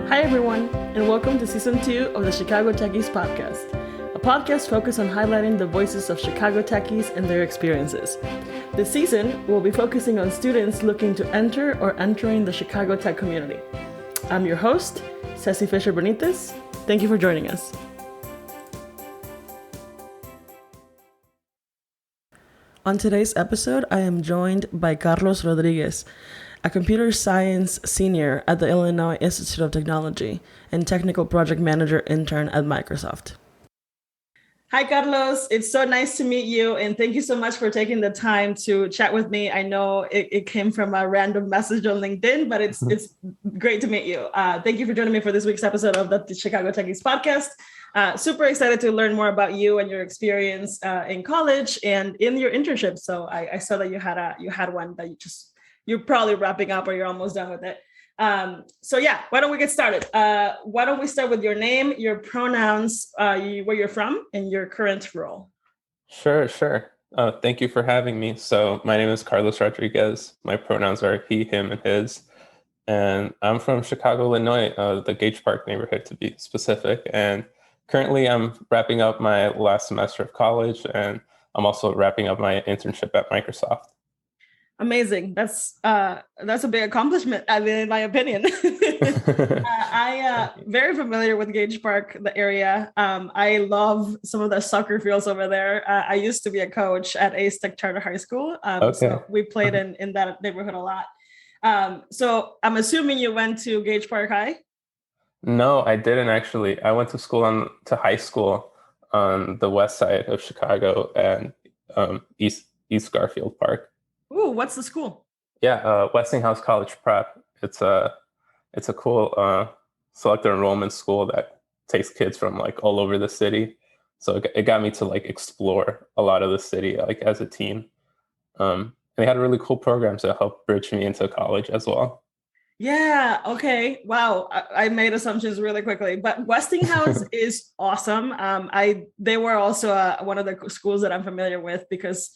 Hi, everyone, and welcome to Season 2 of the Chicago Techies podcast, a podcast focused on highlighting the voices of Chicago Techies and their experiences. This season, we'll be focusing on students looking to enter or entering the Chicago Tech community. I'm your host, Ceci F.B. Thank you for joining us. On today's episode, I am joined by Carlos Rodriguez, a computer science senior at the Illinois Institute of Technology and technical project manager intern at Microsoft. Hi, Carlos. It's so nice to meet you, and thank you so much for taking the time to chat with me. I know it came from a random message on LinkedIn, but it's great to meet you. Thank you for joining me for this week's episode of the Chicago Techies podcast. Super excited to learn more about you and your experience in college and in your internship. So I saw that you had one that you're probably wrapping up or you're almost done with it. So yeah, why don't we get started? Why don't we start with your name, your pronouns, where you're from, and your current role? Sure. Thank you for having me. So my name is Carlos Rodriguez. My pronouns are he, him, and his. And I'm from Chicago, Illinois, the Gage Park neighborhood to be specific. And currently I'm wrapping up my last semester of college, and I'm also wrapping up my internship at Microsoft. Amazing. That's a big accomplishment, in my opinion. I very familiar with Gage Park, the area. I love some of the soccer fields over there. I used to be a coach at Ace Tech Charter High School. So we played in that neighborhood a lot. So I'm assuming you went to Gage Park High? No, I didn't actually. I went to high school on the west side of Chicago and East Garfield Park. Ooh, what's the school? Yeah, Westinghouse College Prep. It's a cool selective enrollment school that takes kids from like all over the city. So it got me to like explore a lot of the city like as a teen. And they had really cool programs that helped bridge me into college as well. Yeah. Okay. Wow. I made assumptions really quickly, but Westinghouse is awesome. They were also one of the schools that I'm familiar with because,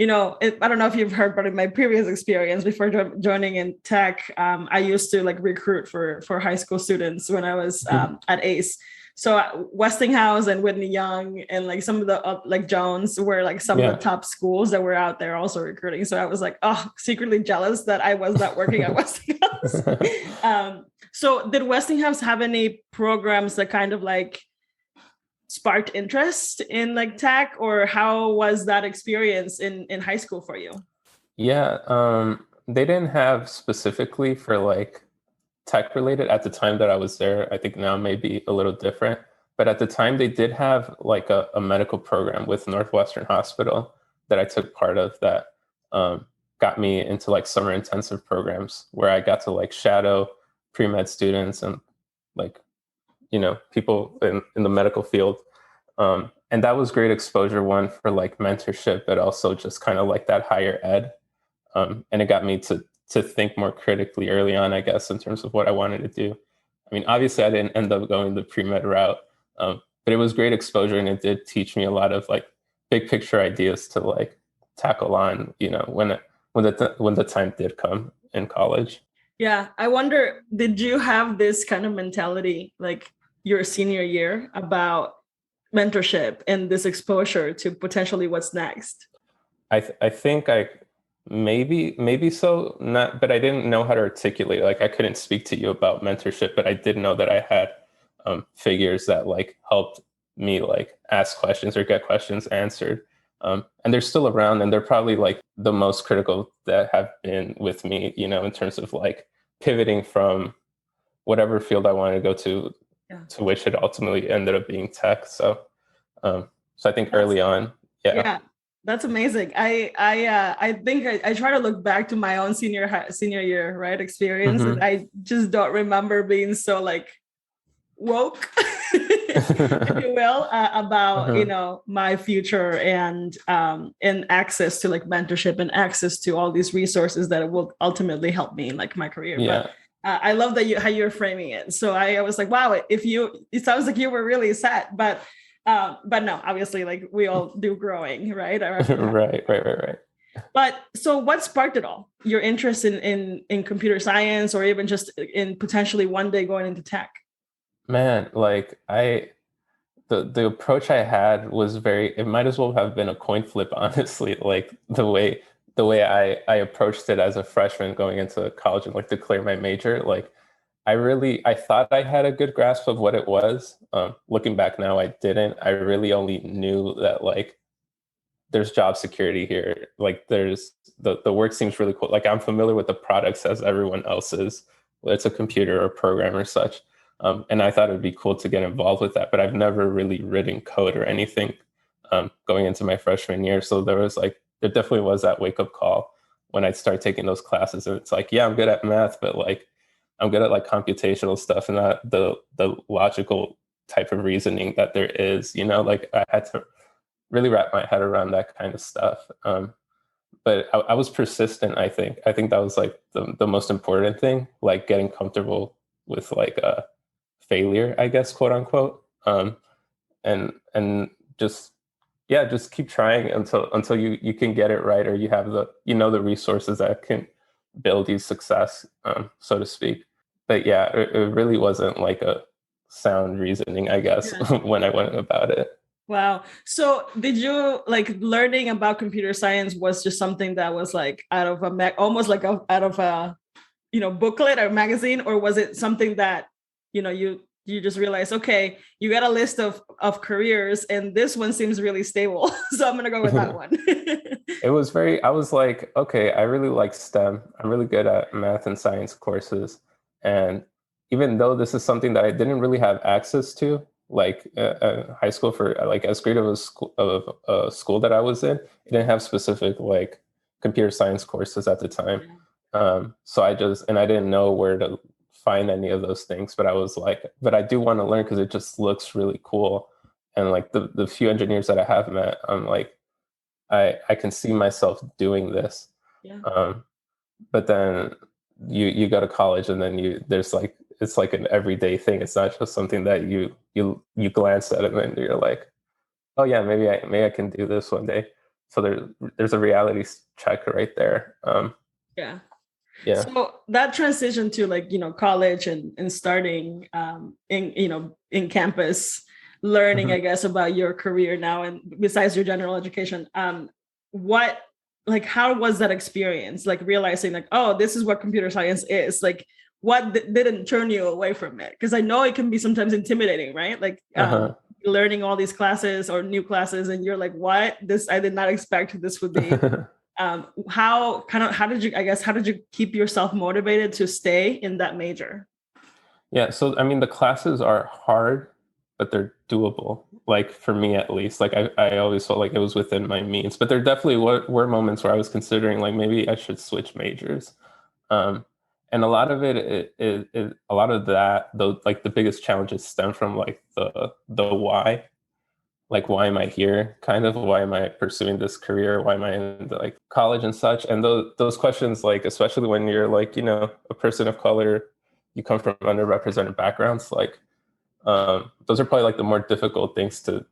I don't know if you've heard, but in my previous experience before joining in tech, I used to like recruit for high school students when I was at ACE. So Westinghouse and Whitney Young and like some of the like Jones were like some of the top schools that were out there also recruiting. So I was like, secretly jealous that I was not working at Westinghouse. So did Westinghouse have any programs that kind of like sparked interest in like tech, or how was that experience in high school for you? Yeah, they didn't have specifically for like tech related at the time that I was there. I think now may be a little different, but at the time they did have like a medical program with Northwestern Hospital that I took part of that got me into like summer intensive programs where I got to like shadow pre-med students and like, people in the medical field. And that was great exposure, one for like mentorship, but also just kind of like that higher ed. And it got me to think more critically early on, I guess, in terms of what I wanted to do. I mean, obviously I didn't end up going the pre-med route, but it was great exposure and it did teach me a lot of like big picture ideas to like tackle on, when the time did come in college. Yeah. I wonder, did you have this kind of mentality like your senior year about mentorship and this exposure to potentially what's next? I think maybe so, not, but I didn't know how to articulate. Like I couldn't speak to you about mentorship, but I did know that I had figures that like helped me like ask questions or get questions answered. And they're still around, and they're probably like the most critical that have been with me, in terms of like pivoting from whatever field I wanted to go to which it ultimately ended up being tech. So I think early on, yeah. That's amazing. I think I try to look back to my own senior year, right, experience, and I just don't remember being so like woke, if you will, about my future and access to like mentorship and access to all these resources that will ultimately help me in like my career. Yeah. But I love that how you're framing it. So I was like, wow, it sounds like you were really set, but no, obviously, like we all do growing, right? Right. But so what sparked it all? Your interest in computer science, or even just in potentially one day going into tech? Man, like the approach I had was very, it might as well have been a coin flip, honestly. Like the way I approached it as a freshman going into college and like declare my major, like I thought I had a good grasp of what it was. Looking back now, I didn't. I really only knew that like there's job security here. Like there's the work seems really cool. Like I'm familiar with the products as everyone else is, whether it's a computer or a program or such. And I thought it would be cool to get involved with that, but I've never really written code or anything going into my freshman year. So there definitely was that wake up call when I'd start taking those classes. And it's like, yeah, I'm good at math, but like I'm good at like computational stuff and not the logical type of reasoning that there is, like I had to really wrap my head around that kind of stuff. But I was persistent, I think. I think that was like the most important thing, like getting comfortable with like failure, I guess, quote unquote. And just yeah, just keep trying until you can get it right, or you have the resources that can build you success, so to speak. But yeah, it really wasn't like a sound reasoning, I guess, Yeah. when I went about it. Wow. So did you like learning about computer science was just something that was like out of almost like out of a booklet or magazine, or was it something that you just realized, okay, you got a list of careers and this one seems really stable, so I'm gonna go with that one. I was like, okay, I really like STEM. I'm really good at math and science courses. And even though this is something that I didn't really have access to, like high school for like as great of a school that I was in, it didn't have specific like computer science courses at the time. So I didn't know where to find any of those things, but I was like, but I do want to learn because it just looks really cool. And like the few engineers that I have met, I'm like, I can see myself doing this. Yeah. Um, but then you go to college and then there's like it's like an everyday thing. It's not just something that you glance at and then you're like, oh yeah, maybe I can do this one day. So there's a reality check right there. Yeah. Yeah. So that transition to like, college and starting in campus, learning, I Mhm. guess, about your career now, and besides your general education, what like how was that experience? Like realizing like, oh, this is what computer science is. Like what didn't turn you away from it? Because I know it can be sometimes intimidating, right? Like Uh-huh. learning all these classes or new classes, and you're like, what? This I did not expect this would be. How did you keep yourself motivated to stay in that major? Yeah, so I mean the classes are hard, but they're doable. Like for me at least, like I always felt like it was within my means. But there definitely were moments where I was considering like maybe I should switch majors. Um, and a lot of a lot of that, though, like the biggest challenges stem from like the why. Like why am I here? Kind of why am I pursuing this career? Why am I in like college and such? And those questions, like especially when you're like a person of color, you come from underrepresented backgrounds, like those are probably like the more difficult things to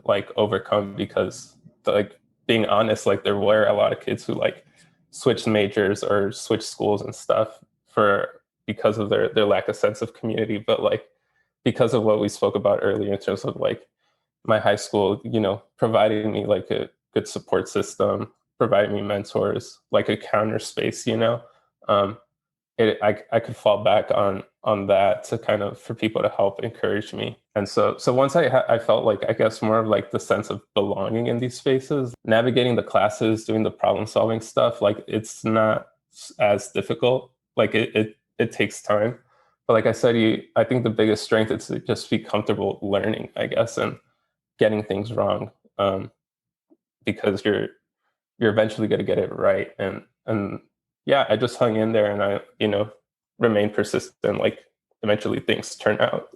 like overcome because like being honest, like there were a lot of kids who like switched majors or switched schools and stuff for because of their lack of sense of community, but like because of what we spoke about earlier in terms of like my high school, providing me like a good support system, providing me mentors, like a counter space, um, I could fall back on that to kind of for people to help encourage me. And so once I felt like I guess more of like the sense of belonging in these spaces, navigating the classes, doing the problem solving stuff, like it's not as difficult. Like it takes time. But like I said, I think the biggest strength is to just be comfortable learning, I guess, and getting things wrong, because you're eventually going to get it right. And yeah, I just hung in there and I remained persistent. Like eventually things turn out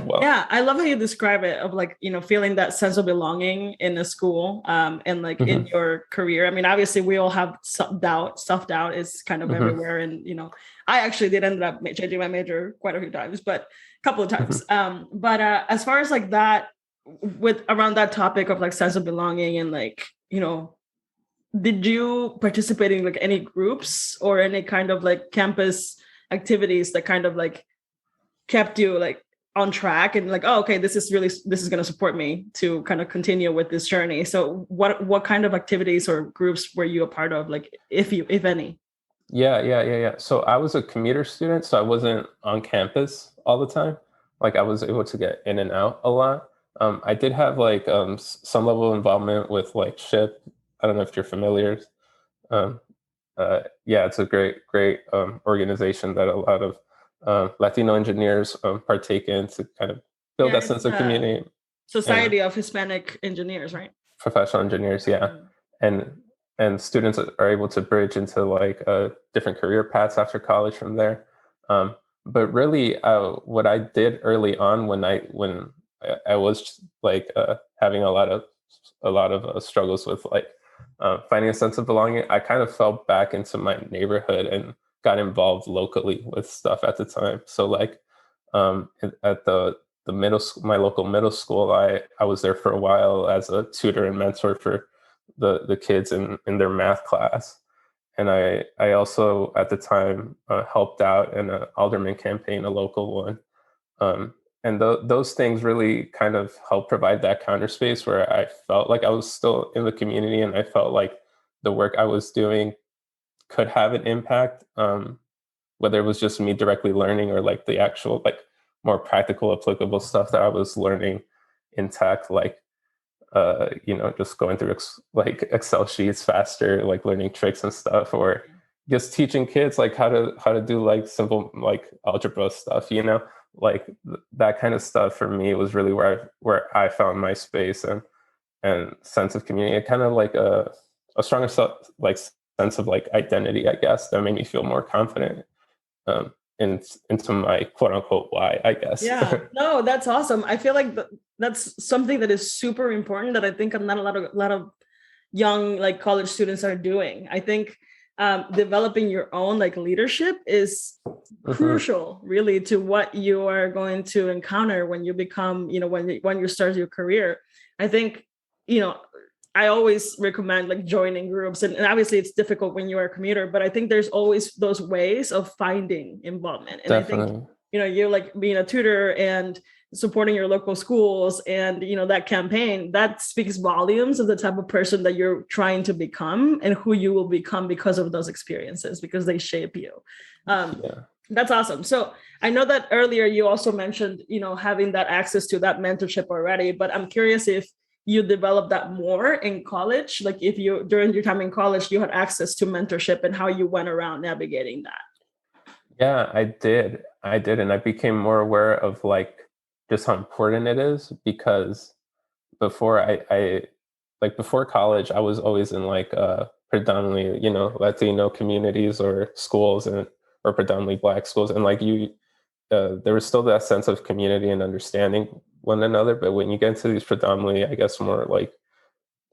well. Yeah, I love how you describe it of like, feeling that sense of belonging in a school, and like in Hmm. your career. I mean, obviously we all have self-doubt is kind of Hmm. everywhere. And, I actually did end up changing my major quite a few times, but a couple of times. Hmm. But as far as like that, with around that topic of like sense of belonging and like, did you participate in like any groups or any kind of like campus activities that kind of like kept you like on track and like, oh, okay, this is going to support me to kind of continue with this journey? So what kind of activities or groups were you a part of, like if any? Yeah. So I was a commuter student, so I wasn't on campus all the time. Like I was able to get in and out a lot. I did have like some level of involvement with like SHIP. I don't know if you're familiar. Um, yeah, it's a great organization that a lot of Latino engineers partake in to kind of build Yeah, that it's sense of community and Society of Hispanic Engineers, right? professional engineers. Yeah, Mm. and students are able to bridge into like different career paths after college from there. But really, what I did early on when I was like having a lot of struggles with like finding a sense of belonging, I kind of fell back into my neighborhood and got involved locally with stuff at the time. So like at the middle school, my local middle school, I was there for a while as a tutor and mentor for the kids in their math class. And I also at the time helped out in an alderman campaign, a local one. Um, and those things really kind of help provide that counter space where I felt like I was still in the community and I felt like the work I was doing could have an impact, whether it was just me directly learning or like the actual like more practical applicable stuff that I was learning in tech, like just going through like Excel sheets faster, like learning tricks and stuff, or just teaching kids like how to do like simple like algebra stuff, like that kind of stuff for me was really where I found my space and sense of community, and kind of like a stronger like sense of like identity, I guess, that made me feel more confident into my quote unquote why, I guess. Yeah, no, that's awesome. I feel like that's something that is super important that I think not a lot of young like college students are doing. I think developing your own like leadership is Mm-hmm. crucial really to what you are going to encounter when you become, when you start your career. I think, you know, I always recommend like joining groups, and obviously it's difficult when you are a commuter, but I think there's always those ways of finding involvement. And I think, Definitely. you're like being a tutor and supporting your local schools and that campaign, that speaks volumes of the type of person that you're trying to become and who you will become because of those experiences, because they shape you. Yeah. That's awesome. So I know that earlier you also mentioned having that access to that mentorship already, but I'm curious if you developed that more in college, like if you during your time in college you had access to mentorship and how you went around navigating that. Yeah, I did, and I became more aware of like just how important it is, because before I like before college, I was always in like predominantly, Latino communities or schools, and or predominantly Black schools, and like there was still that sense of community and understanding one another. But when you get into these predominantly, I guess, more like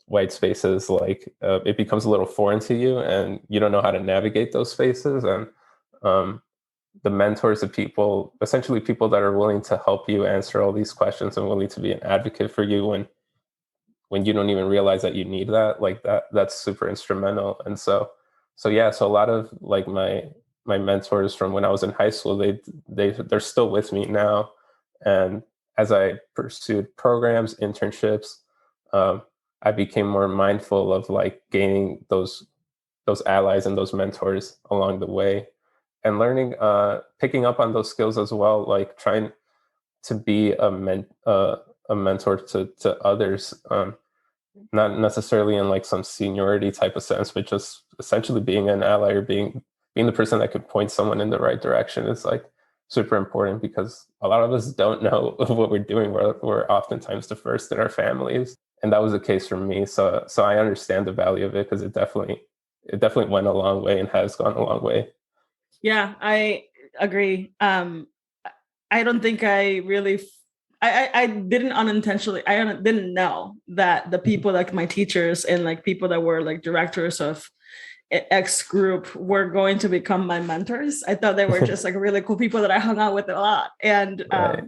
white spaces, like it becomes a little foreign to you, and you don't know how to navigate those spaces. And um, the mentors of people, essentially people that are willing to help you answer all these questions and willing to be an advocate for you when you don't even realize that you need that, like that's super instrumental. And so yeah, so a lot of like my mentors from when I was in high school, they're still with me now. And as I pursued programs, internships, um, I became more mindful of like gaining those allies and those mentors along the way, and learning, picking up on those skills as well, like trying to be a mentor to others, not necessarily in like some seniority type of sense, but just essentially being an ally, or being the person that could point someone in the right direction is like super important, because a lot of us don't know what we're doing. We're oftentimes the first in our families, and that was the case for me. So I understand the value of it, because it definitely went a long way and has gone a long way. Yeah, I agree. I don't think I really I didn't unintentionally, didn't know that the people like my teachers and like people that were like directors of X group were going to become my mentors. I thought they were just like really cool people that I hung out with a lot. And Right.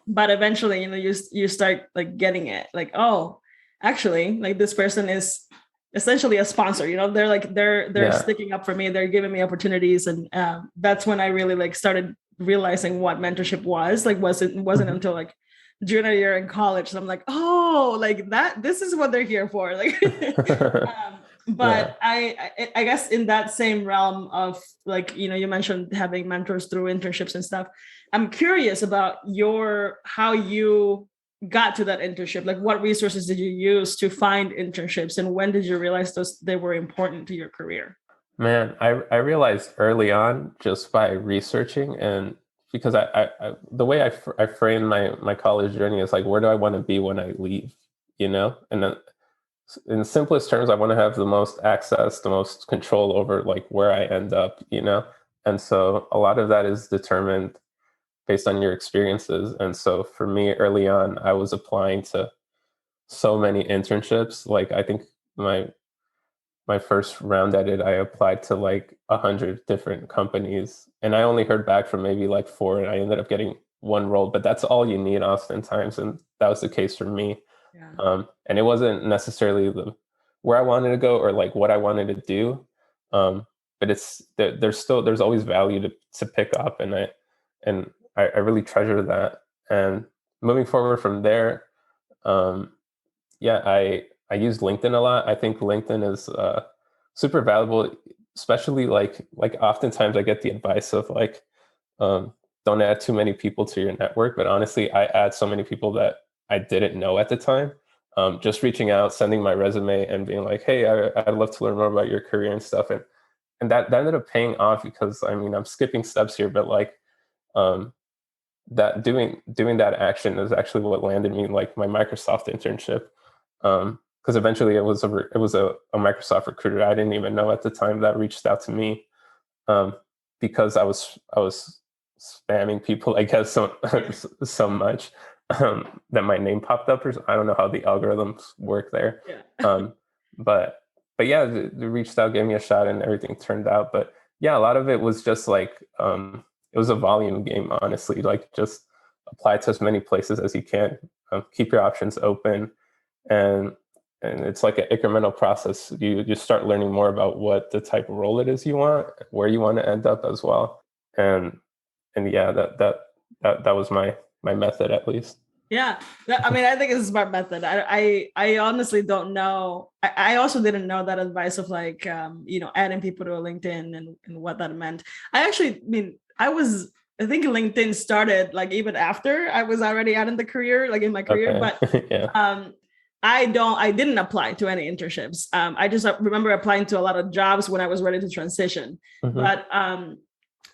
but eventually, you start like getting it, like, oh, actually, like this person is essentially a sponsor. They're like they're Yeah. sticking up for me. They're giving me opportunities, and that's when I really like started realizing what mentorship was. Like, wasn't Mhm. until like junior year in college. So I'm like, oh, like that. This is what they're here for. Like, Yeah. but I guess in that same realm of like, you mentioned having mentors through internships and stuff. I'm curious about how you got to that internship. Like, what resources did you use to find internships, and when did you realize they were important to your career? Man, I realized early on just by researching and because the way I frame my college journey is like, where do I want to be when I leave, And then in the simplest terms, I want to have the most access, the most control over like where I end up. And so a lot of that is determined based on your experiences. And so for me early on, I was applying to so many internships. Like I think my first round at it, I applied to like 100 different companies, and I only heard back from maybe like four, and I ended up getting one role. But that's all you need, oftentimes, and that was the case for me. Yeah. And it wasn't necessarily where I wanted to go or like what I wanted to do, but there's always value to pick up, and I really treasure that. And moving forward from there, um, yeah, I use LinkedIn a lot. I think LinkedIn is super valuable, especially like oftentimes I get the advice of like um, don't add too many people to your network. But honestly, I add so many people that I didn't know at the time. Just reaching out, sending my resume, and being like, "Hey, I'd love to learn more about your career and stuff." And that ended up paying off because I mean I'm skipping steps here, but like um, that doing that action is actually what landed me like my Microsoft internship. Because eventually it was a Microsoft recruiter I didn't even know at the time that reached out to me, because I was spamming people, I guess, so Yeah. so much, that my name popped up. Or I don't know how the algorithms work there, Yeah. um, but yeah, they reached out, gave me a shot, and everything turned out. But yeah, a lot of it was just like it was a volume game, honestly. Like just apply to as many places as you can, keep your options open, and it's like an incremental process. You start learning more about what the type of role it is you want, where you want to end up as well, and yeah, that was my method at least. Yeah. I mean, I think it's a smart method. I honestly don't know. I also didn't know that advice of like, adding people to a LinkedIn and what that meant. I think LinkedIn started like even after I was already out in the career, like in my career, Okay. but Yeah. I didn't apply to any internships. I just remember applying to a lot of jobs when I was ready to transition. Hmm. But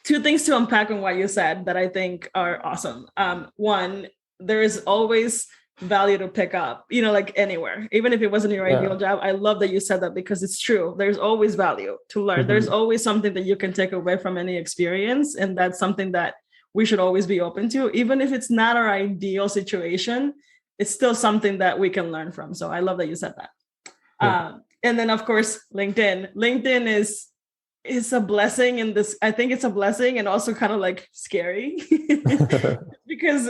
two things to unpack on what you said that I think are awesome. One, there is always value to pick up, like anywhere, even if it wasn't your ideal Yeah. job. I love that you said that because it's true. There's always value to learn. There's Hmm. always something that you can take away from any experience. And that's something that we should always be open to, even if it's not our ideal situation. It's still something that we can learn from. So I love that you said that. Yeah. And then of course, LinkedIn is a blessing in this. I think it's a blessing and also kind of like scary because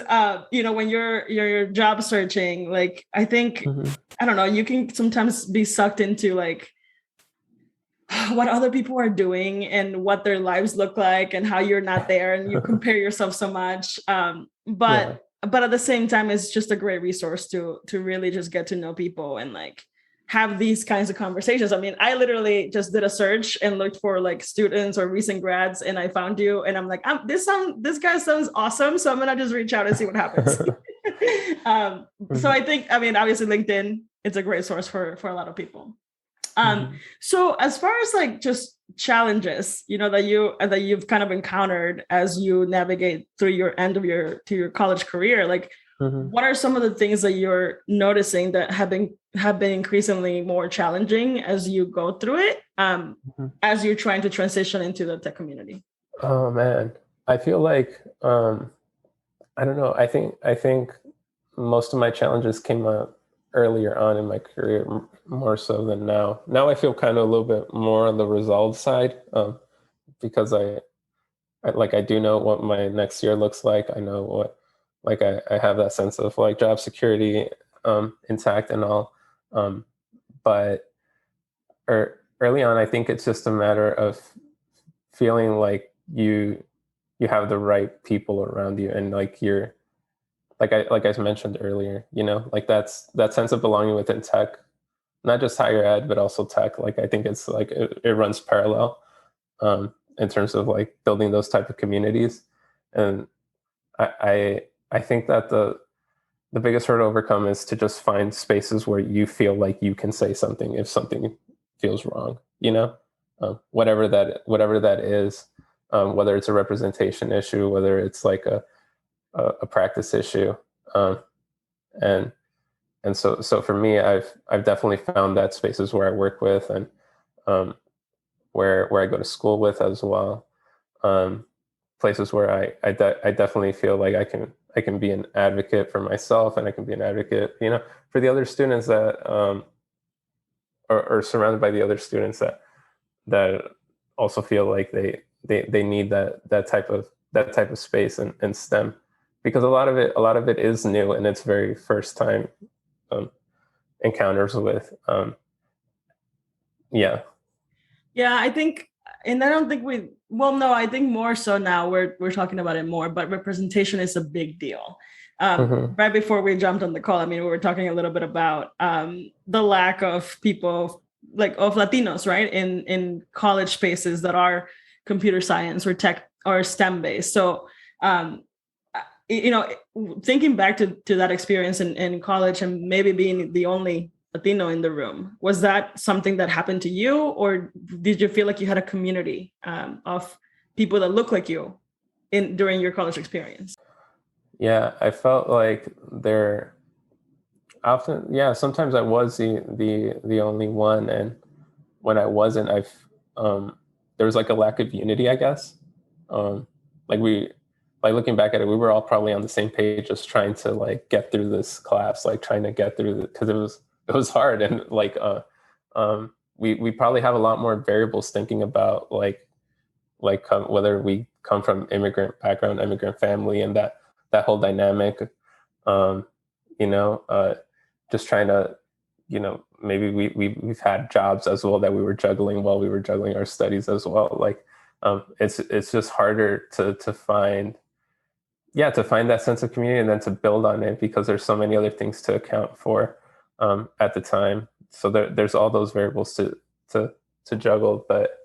when you're job searching, like I think, Hmm. I don't know, you can sometimes be sucked into like what other people are doing and what their lives look like and how you're not there, and you compare yourself so much. Yeah. But at the same time, it's just a great resource to really just get to know people and like have these kinds of conversations. I mean, I literally just did a search and looked for like students or recent grads, and I found you, and I'm like, this guy sounds awesome, so I'm gonna just reach out and see what happens. So Hmm. I think, I mean, obviously LinkedIn, it's a great source for a lot of people. Um, Hmm. so as far as like just challenges, that you've kind of encountered as you navigate through your end of your college career, like Hmm. what are some of the things that you're noticing that have been increasingly more challenging as you go through it, as you're trying to transition into the tech community? Oh man, I feel like I don't know. I think most of my challenges came up earlier on in my career, more so than now. Now I feel kind of a little bit more on the resolve side, because I do know what my next year looks like. I know what like I have that sense of like job security intact and all. Um, but early on, I think it's just a matter of feeling like you have the right people around you, and like you're like I mentioned earlier, like that sense of belonging within tech, not just higher ed, but also tech. Like I think it's like it runs parallel in terms of like building those type of communities. And I think that the biggest hurdle to overcome is to just find spaces where you feel like you can say something if something feels wrong, whatever that is, whether it's a representation issue, whether it's like a practice issue. Um, and so for me, I've definitely found that spaces where I work with, and um, where I go to school with as well. Um, Places where I definitely feel like I can be an advocate for myself, and I can be an advocate, for the other students that are surrounded by the other students that also feel like they need that type of space in STEM, because a lot of it is new, and it's very first time um, encounters with yeah. Yeah, I think, and I don't think well, no, I think more so now we're talking about it more, but representation is a big deal. Mm-hmm. Right before we jumped on the call, I mean, we were talking a little bit about the lack of people, like of Latinos, right, in college spaces that are computer science or tech or STEM based. So, um, you know, thinking back to that experience in college and maybe being the only Latino in the room, was that something that happened to you, or did you feel like you had a community of people that look like you in during your college experience? Yeah, I felt like there often, yeah, sometimes I was the only one, and when I wasn't, there was like a lack of unity, I guess. Um, like like looking back at it, we were all probably on the same page, just trying to like get through this class, like trying to get through because it was hard, and like we probably have a lot more variables thinking about whether we come from immigrant background, immigrant family, and that whole dynamic. Um, you know, just trying to, maybe we've had jobs as well that we were juggling while we were juggling our studies as well. Like, it's just harder to find, yeah, to find that sense of community and then to build on it, because there's so many other things to account for at the time. So there's all those variables to to juggle, but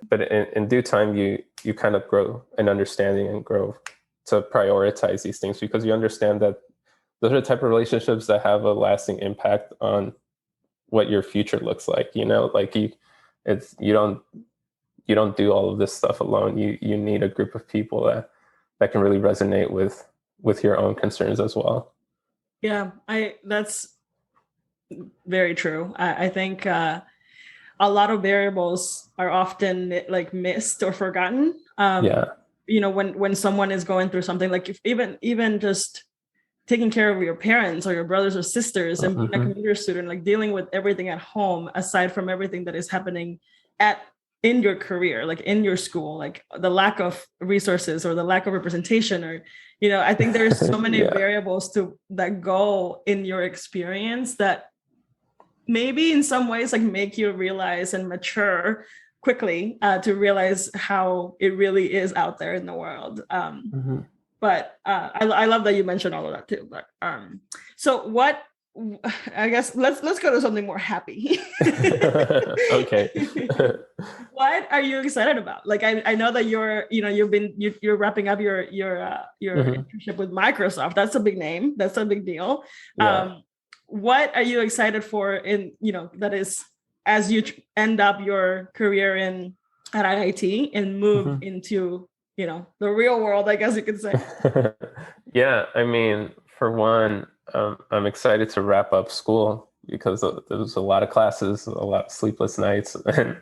in due time you kind of grow an understanding and grow to prioritize these things, because you understand that those are the type of relationships that have a lasting impact on what your future looks like. Like you don't do all of this stuff alone. You need a group of people that can really resonate with your own concerns as well. Yeah, I that's very true. I think a lot of variables are often like missed or forgotten. Yeah. When someone is going through something, like if even just taking care of your parents or your brothers or sisters and being a Mm-hmm. computer student, like dealing with everything at home aside from everything that is happening at in your career, like in your school, like the lack of resources or the lack of representation, or I think there's so many Yeah. variables that go in your experience that maybe in some ways like make you realize and mature quickly to realize how it really is out there in the world. Mm-hmm. But I love that you mentioned all of that too. But so what? I guess let's go to something more happy. Okay. What are you excited about? Like I know that you're wrapping up your Mm-hmm. internship with Microsoft. That's a big name. That's a big deal. Yeah. What are you excited for that is as you end up your career at IIT and move Mm-hmm. into the real world, I guess you could say. Yeah, I mean, for one, I'm excited to wrap up school, because there was a lot of classes, a lot of sleepless nights, and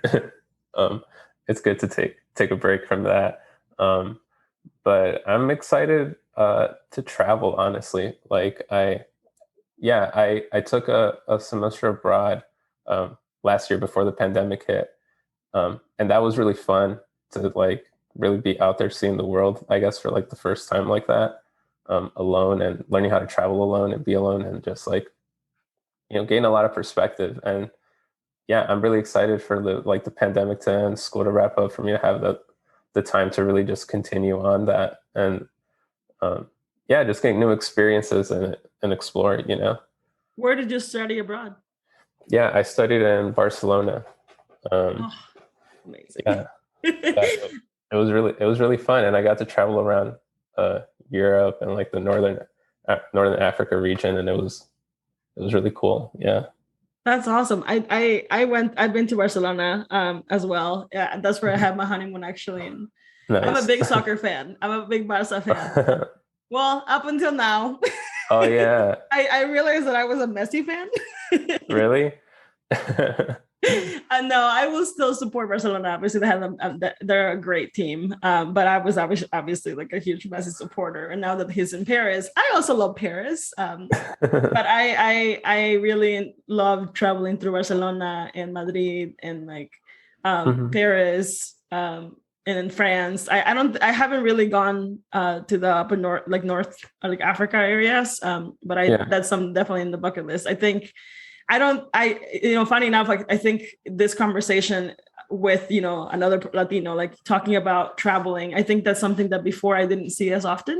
um, it's good to take a break from that. Um, but I'm excited to travel, honestly. I took a semester abroad last year before the pandemic hit, and that was really fun to like really be out there seeing the world, I guess, for like the first time like that, alone, and learning how to travel alone and be alone, and just like gain a lot of perspective. And yeah, I'm really excited for the pandemic to end, school to wrap up, for me to have the time to really just continue on that, and um, yeah, just getting new experiences and explore it, you know. Where did you study abroad? Yeah, I studied in Barcelona. Um, Oh, amazing. yeah, yeah, it was really fun, and I got to travel around uh, Europe and like the northern Africa region, and it was really cool. Yeah, That's awesome. I've been to Barcelona as well. Yeah, that's where I had my honeymoon actually. And I'm a nice. big soccer fan. I'm a big Barca fan. Well, up until now, Oh yeah, I realized that I was a Messi fan. really? And no, I will still support Barcelona. Obviously, they're a great team. But I was obviously like a huge Messi supporter. And now that he's in Paris, I also love Paris. But I really love traveling through Barcelona and Madrid and like Mhm. Paris and in France. I haven't really gone to the upper north, like North like Africa areas. But Yeah. that's some definitely in the bucket list. I think I don't I you know funny enough, like I think this conversation with another Latino, like talking about traveling, I think that's something that before I didn't see as often.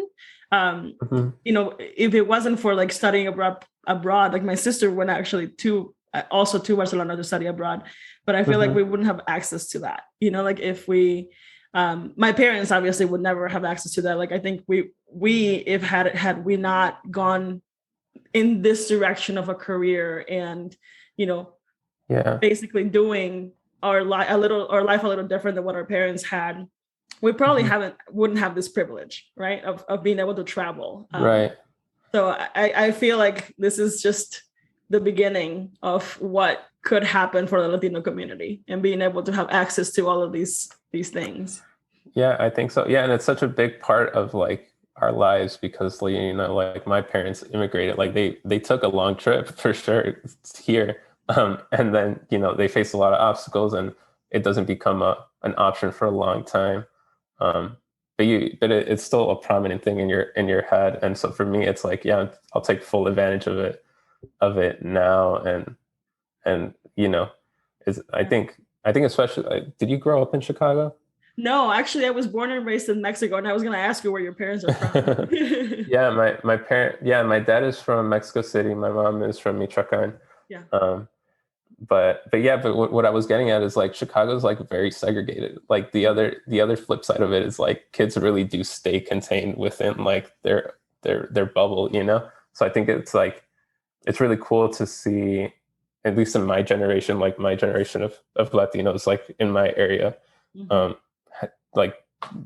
Mhm. If it wasn't for like studying abroad, like my sister went actually to also to Barcelona to study abroad, but I feel like we Mhm. wouldn't have access to that. Like if we, my parents obviously would never have access to that. Like I think we if had we not gone in this direction of a career and you know Yeah. basically doing our life a little different than what our parents had, we probably Mhm. wouldn't have this privilege, right, of being able to travel. Right. So I feel like this is just the beginning of what could happen for the Latino community and being able to have access to all of these things. Yeah, I think so. Yeah, and it's such a big part of like our lives because like, like my parents immigrated, like they took a long trip for sure here. And then, they face a lot of obstacles and it doesn't become an option for a long time. Um, it's still a prominent thing in your head. And so for me, it's like, yeah, I'll take full advantage of it now. And is Yeah. I think especially, did you grow up in Chicago? No, actually, I was born and raised in Mexico, and I was going to ask you where your parents are from. Yeah, my dad is from Mexico City. My mom is from Michoacan. Yeah. Um, but yeah, but what I was getting at is like Chicago's like very segregated. Like the other flip side of it is like kids really do stay contained within like their bubble, you know? So I think it's like it's really cool to see, at least in my generation, like my generation of Latinos, like in my area, Mhm. um, like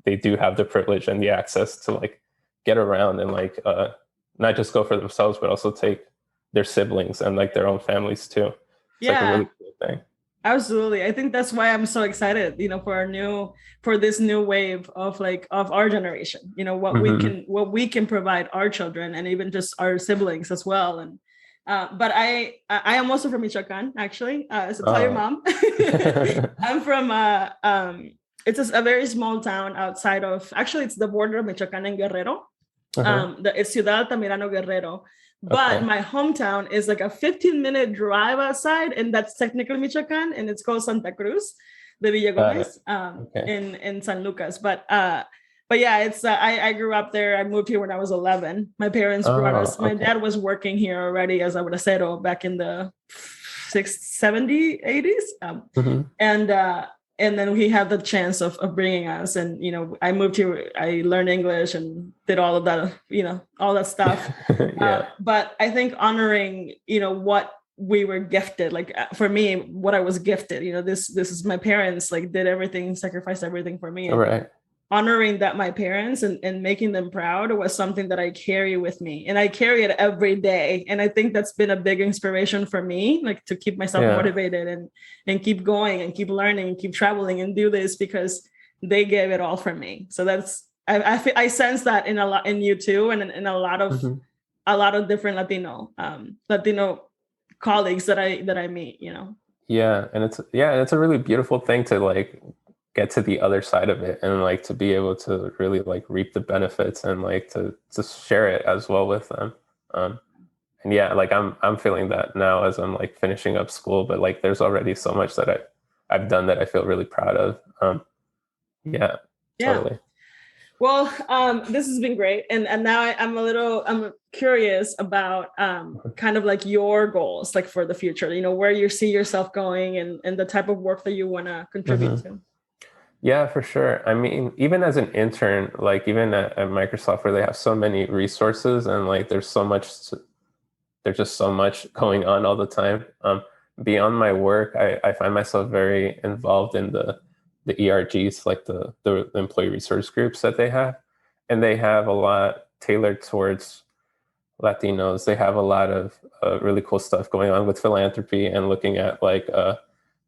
they do have the privilege and the access to like get around and like not just go for themselves, but also take their siblings and like their own families too. It's like a Yeah, really cool thing. absolutely. I think that's why I'm so excited, for this new wave of our generation, Hmm. what we can provide our children and even just our siblings as well. And but I am also from Michoacan, actually. So tell your Oh. mom. I'm from it's a very small town outside of, actually it's the border of Michoacan and Guerrero. Uh-huh. It's Ciudad Altamirano Guerrero. But Okay. my hometown is like a 15-minute drive outside, and that's technically Michoacan, and it's called Santa Cruz de Got it. Villagomez, Okay. in San Lucas. But yeah, it's I grew up there. I moved here when I was 11. My parents brought Oh, us. My okay. dad was working here already as a bracero back in the 70s, 80s. Hmm. And then we had the chance of bringing us, and I moved here, I learned English and did all of that, all that stuff. Yeah. But I think honoring what we were gifted, like for me, what I was gifted, this is my parents, like did everything, sacrificed everything for me. All I think right. honoring that my parents and making them proud was something that I carry with me, and I carry it every day. And I think that's been a big inspiration for me, like to keep myself Yeah. motivated and keep going and keep learning and keep traveling and do this because they gave it all for me. So that's I sense that in a lot in you too, and in Hmm. a lot of different Latino colleagues that I meet. And it's a really beautiful thing to like get to the other side of it and like to be able to really like reap the benefits and like to share it as well with them. Um, yeah, like I'm feeling that now as I'm like finishing up school, but like there's already so much that I've done that I feel really proud of. Yeah, Yeah. totally. Well, this has been great, and now I'm curious about kind of like your goals, like for the future. You know, where you see yourself going, and the type of work that you want to contribute Hmm. to. Yeah, for sure. I mean, even as an intern, like even at Microsoft, where they have so many resources and like there's just so much going on all the time. Beyond my work, I find myself very involved in the ERGs, like the employee resource groups that they have, and they have a lot tailored towards Latinos. They have a lot of really cool stuff going on with philanthropy and looking at like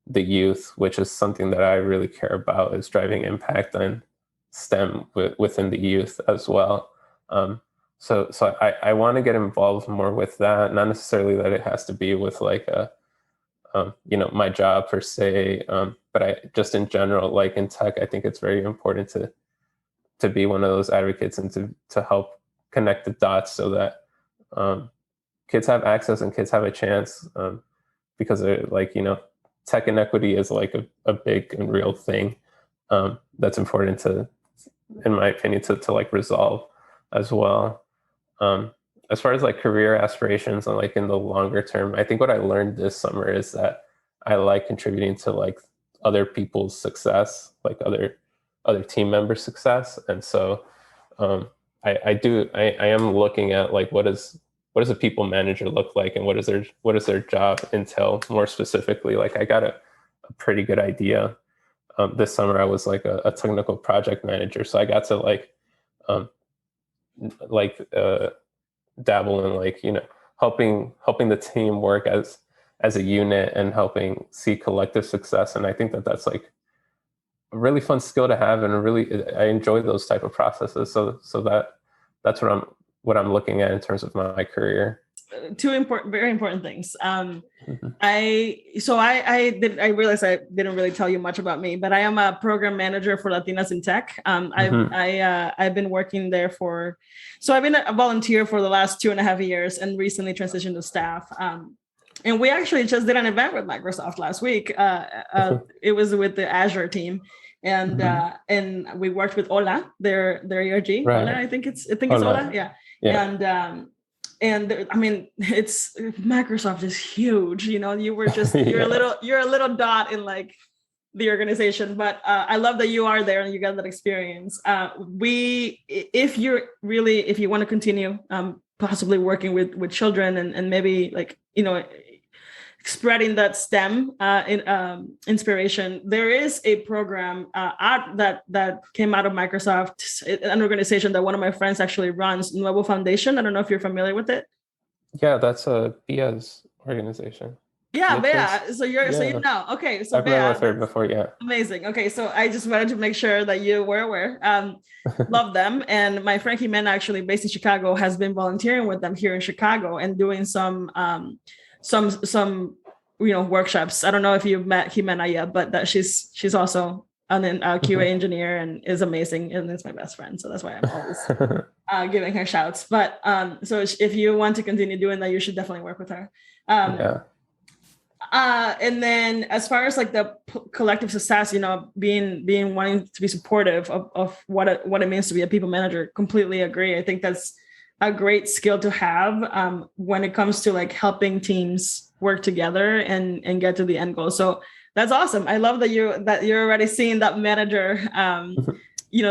the youth, which is something that I really care about, is driving impact on STEM within the youth as well. Um, so I want to get involved more with that. Not necessarily that it has to be with like a my job per se, but I just in general, like in tech, I think it's very important to be one of those advocates and to help connect the dots so that um, kids have access and kids have a chance, because they're like tech inequity is like a big and real thing, that's important to, in my opinion, to like resolve as well. Um, as far as like career aspirations and like in the longer term, I think what I learned this summer is that I like contributing to like other people's success, like other team members' success, and so I am looking at like what does a people manager look like, and what does their job entail more specifically. Like I got a pretty good idea. This summer I was like a technical project manager, so I got to um, like dabble in like helping the team work as a unit and helping see collective success. And I think that that's like a really fun skill to have, and a really I enjoy those type of processes. So that's what I'm looking at in terms of my career. Two important, very important things. Mhm. I realized I didn't really tell you much about me, but I am a program manager for Latinas in Tech. Mhm. I've been working there so I've been a volunteer for the last 2.5 years and recently transitioned to staff. And we actually just did an event with Microsoft last week. It was with the Azure team, Mhm. and we worked with Ola, their ERG. Ola, Right. I think it's Ola, Hola. yeah. Yeah. And I mean, it's Microsoft is huge. You know, Yeah. you're a little dot in like the organization, but I love that you are there and you got that experience. If if you want to continue, possibly working with children and maybe like spreading that STEM inspiration. There is a program that came out of Microsoft, an organization that one of my friends actually runs, Nuevo Foundation. I don't know if you're familiar with it. Yeah, that's a Bia's organization. Yeah, Beatrice. Bea. So you Yeah, know. Okay, so I've met Bea, with her that's before. Yeah. amazing. Okay, so I just wanted to make sure that you were aware. Love them, and my friend Jimena, actually based in Chicago, has been volunteering with them here in Chicago and doing some workshops. I don't know if you've met Jimena yet, but that she's also a QA Mhm. engineer and is amazing and is my best friend. So that's why I'm always giving her shouts. But so if you want to continue doing that, you should definitely work with her. Um, Yeah. and then as far as like the collective success, being wanting to be supportive of what it means to be a people manager, completely agree. I think that's a great skill to have when it comes to like helping teams work together and get to the end goal. So that's awesome. I love that you're already seeing that manager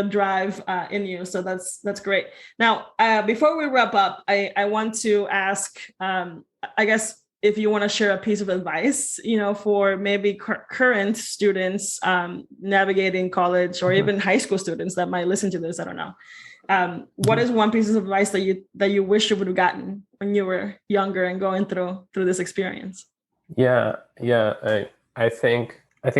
drive in you. So that's great. Now before we wrap up, I want to ask, I guess, if you want to share a piece of advice, for maybe current students navigating college or even high school students that might listen to this, I don't know. What is one piece of advice that you wish you would have gotten when you were younger and going through this experience? Yeah, yeah. I think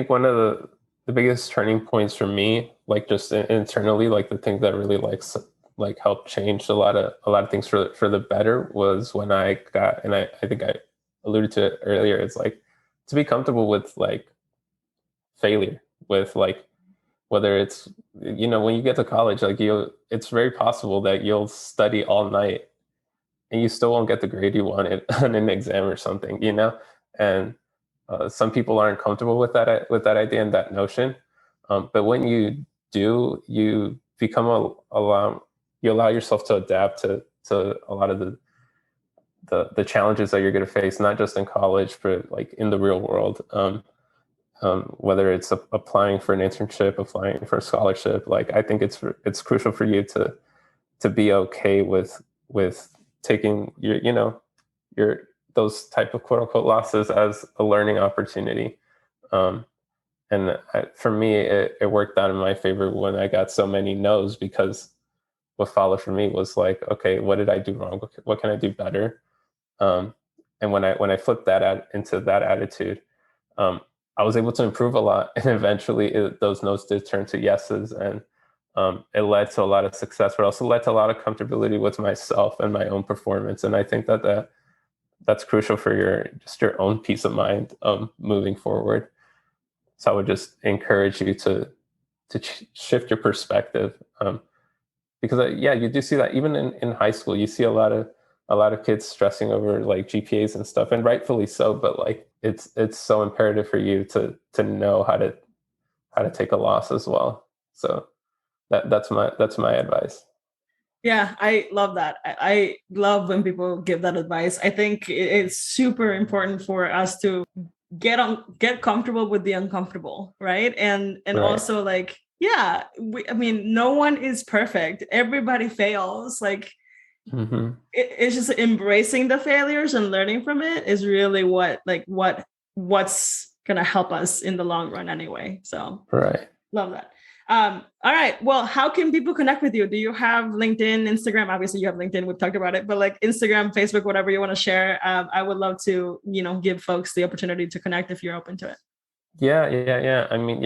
one of the biggest turning points for me, like just internally, like the thing that really like helped change a lot of things for the better, was when I got, and I think I alluded to it earlier. It's like to be comfortable with like failure, with like whether it's when you get to college, like it's very possible that you'll study all night and you still won't get the grade you wanted on an exam or something, you know? And some people aren't comfortable with that idea and that notion. But when you do, you become you allow yourself to adapt to a lot of the challenges that you're going to face, not just in college, but like in the real world. Whether it's applying for an internship, applying for a scholarship, like I think it's crucial for you to be okay with taking your those type of quote unquote losses as a learning opportunity. For me, it worked out in my favor when I got so many no's, because what followed for me was like, okay, what did I do wrong? What can I do better? And when I flipped into that attitude, I was able to improve a lot. And eventually those no's did turn to yeses. And it led to a lot of success, but also led to a lot of comfortability with myself and my own performance. And I think that's crucial for your own peace of mind moving forward. So I would just encourage you to shift your perspective, because you do see that even in high school. You see a lot of kids stressing over like GPAs and stuff, and rightfully so. But like it's so imperative for you to know how to take a loss as well. So that's my advice. Yeah, I love that. I love when people give that advice. I think it's super important for us to get comfortable with the uncomfortable, right? And right. Also like, yeah, I mean, no one is perfect. Everybody fails. Like, it's just embracing the failures and learning from it is really what's gonna help us in the long run anyway. So right, love that. All right. Well, how can people connect with you? Do you have LinkedIn, Instagram? Obviously you have LinkedIn, we've talked about it, but like Instagram, Facebook, whatever you want to share. I would love to, give folks the opportunity to connect if you're open to it. Yeah. I mean,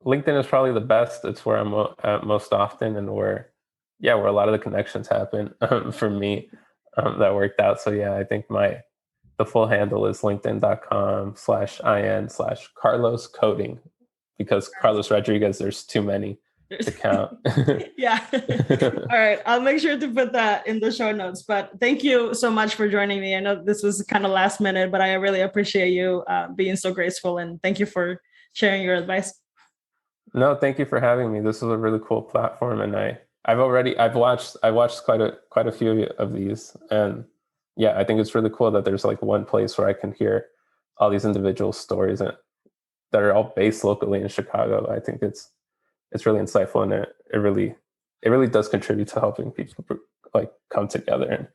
LinkedIn is probably the best. It's where I'm most often, and where a lot of the connections happen for me that worked out. So I think the full handle is linkedin.com/in/Carlos Coding. Because Carlos Rodriguez, there's too many to count. Yeah. All right. I'll make sure to put that in the show notes. But thank you so much for joining me. I know this was kind of last minute, but I really appreciate you being so graceful. And thank you for sharing your advice. No, thank you for having me. This was a really cool platform. And I've watched quite a few of these. And I think it's really cool that there's like one place where I can hear all these individual stories that are all based locally in Chicago. I think it's really insightful, and it really does contribute to helping people like come together.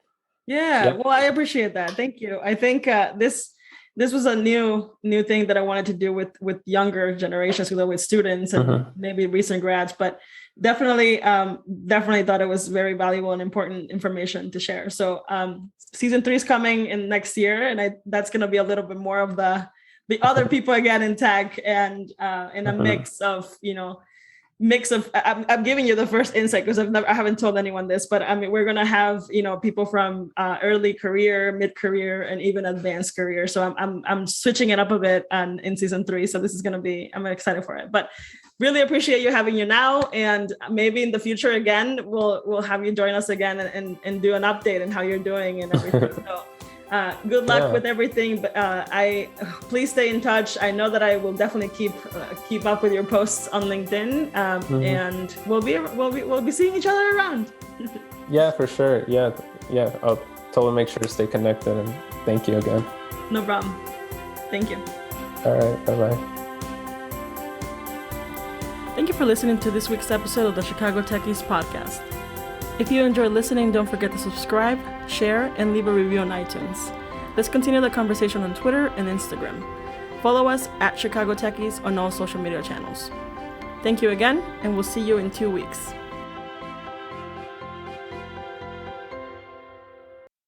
Well, I appreciate that. Thank you. I think this was a new thing that I wanted to do with younger generations, with students and maybe recent grads, but definitely thought it was very valuable and important information to share. So season 3 is coming in next year, and that's going to be a little bit more of the other people again in tech, and in a mix of I'm giving you the first insight because I haven't told anyone this, but I mean, we're going to have, people from early career, mid-career, and even advanced career. So I'm switching it up a bit in season 3. So this is going to be, I'm excited for it, but really appreciate you having you now. And maybe in the future, again, we'll have you join us again and do an update on how you're doing and everything. So good luck with everything. But please stay in touch. I know that I will definitely keep up with your posts on LinkedIn, and we'll be seeing each other around. Yeah, for sure. Yeah. I'll totally make sure to stay connected. And thank you again. No problem. Thank you. All right. Bye-bye. Thank you for listening to this week's episode of the Chicago Techies podcast. If you enjoyed listening, don't forget to subscribe, share, and leave a review on iTunes. Let's continue the conversation on Twitter and Instagram. Follow us at Chicago Techies on all social media channels. Thank you again, and we'll see you in 2 weeks.